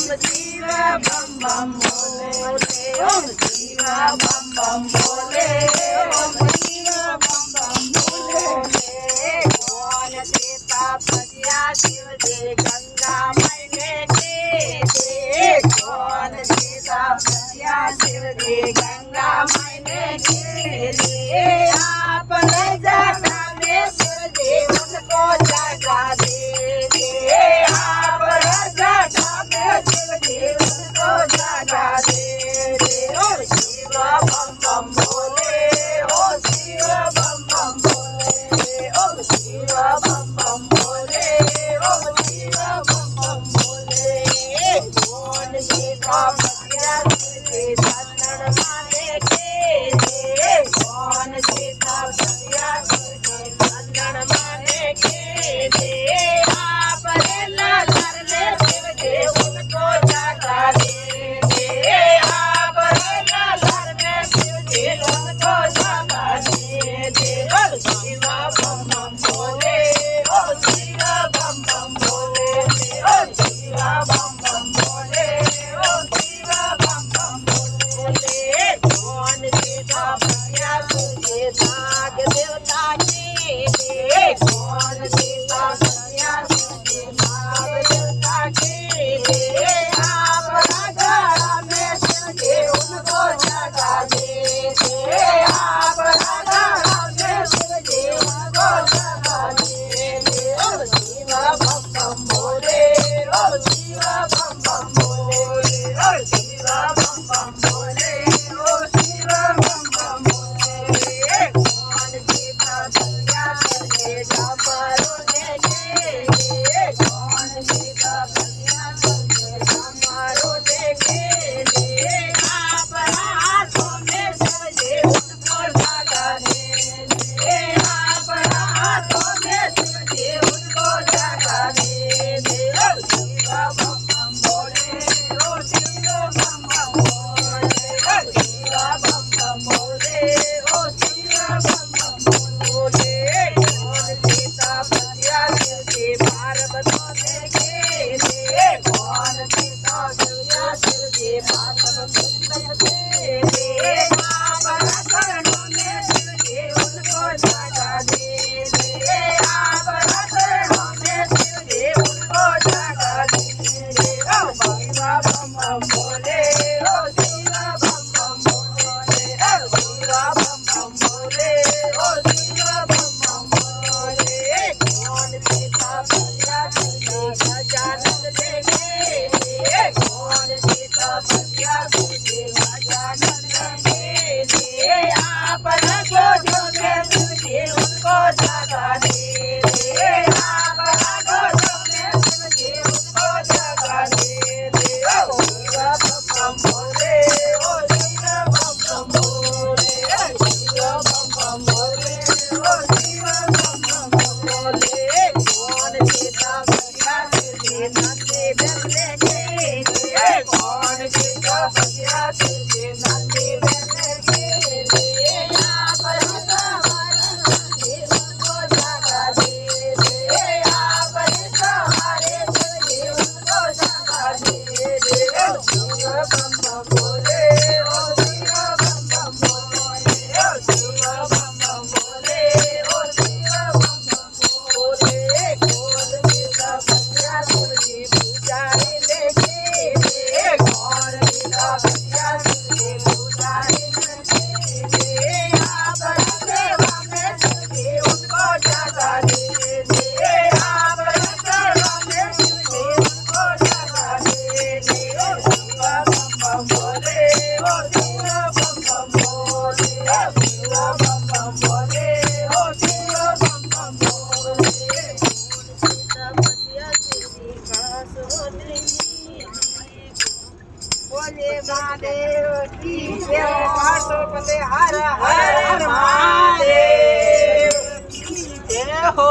ओम शिव बम बम भोले, ओम शिव बम बम भोले, ओम शिव बम बम भोले। कौन देता भजिया शिव जी गंगा मैने के दे, कौन देता भजिया शिव जी गंगा मैने के दे। आप ले जाना में शिव जी उनको जगा दे दे, आप ले जाना में शिव जी उनको जगा दे दे। ओम शिव बम बम भोले, ओम शिव बम बम भोले, ओम शिव बम बम भोले, ओम शिव बम बम भोले। कौन देता भजिया शिव जी चंदन माने के दे, कौन देता भजिया शिव जी चंदन माने के दे। आप ले लर ले शिव जी उनको जगा दे दे, आप ले लर में शिव जी उनको जगा दे दे। ओम शिव बम बम भोले, ओम शिव बम बम भोले, ओम शिव बम बम भोले, ओम शिव बम बम भोले। कौन देता भजिया शिव जी नाग देवता के दे, कौन देता भजिया शिव जी नाग देवता के दे। आप राजा में शिव जी उनको जगा दे दे, आप राजा में शिव जी उनको जगा दे दे। ओम शिव बम बम भोले, ओम शिव बम बम भोले, ओम शिव बम बम भोले, ओम शिव बम बम भोले। कौन देता भजिया शिव जी डमरू देके दे, कौन देता भजिया शिव जी डमरू देके दे। आप हाथों में शिव जी उनको जगा दे दे, आप हाथों में शिव जी उनको जगा दे दे। ओम शिव बम बम भोले, ओम शिव बम बम भोले, ओम शिव बम बम भोले, ओम शिव बम बम भोले। कौन देता भजिया शिव जी पार्वती देके दे, कौन देता भजिया शिव जी पार्वती देके दे। आप चरणों में शिव जी उनको जगा दे दे, आप चरणों में शिव जी उनको जगा दे दे। ओम शिव बम बम भोले, ओम शिव बम बम भोले, ओम शिव बम बम भोले, ओम शिव बम बम भोले। कौन देता भजिया शिव जी गजानन देके दे, कौन देता भजिया शिव जी गजानन देके दे। आप गोदों में शिव जी उनको जगा दे दे, आप गोदों में शिव जी उनको जगा दे दे। ओम शिव बम बम भोले, ओम शिव बम बम भोले, ओम शिव बम बम भोले, ओम शिव बम बम भोले। कौन देता भजिया शिव जी नंदी बेलने के दे, कौन देता भजिया शिव जी नंदी बेलने के दे। आप सवारे शिव जी उनको जगा दे दे, आप सवारे शिव जी उनको जगा दे दे। ओम शिव बम बम भोले, ओम शिव बम बम भोले, ओम शिव बम बम भोले, ओम शिव बम बम भोले। कौन देता भजिया शिव जी पुजारी लेके दे, कौन देता भजिया शिव जी पुजारी लेके दे। आप सेवा में शिव जी उनको जगा दे दे, आप सेवा में शिव जी उनको जगा दे दे। ओम शिव बम बम भोले, ओम शिव बम बम भोले, ओम शिव बम बम भोले, ओम शिव बम बम भोले। कौन देता भजिया शिव जी खास होते बोले महादेव की जय, पार्वती हर हर महादेव की जय हो।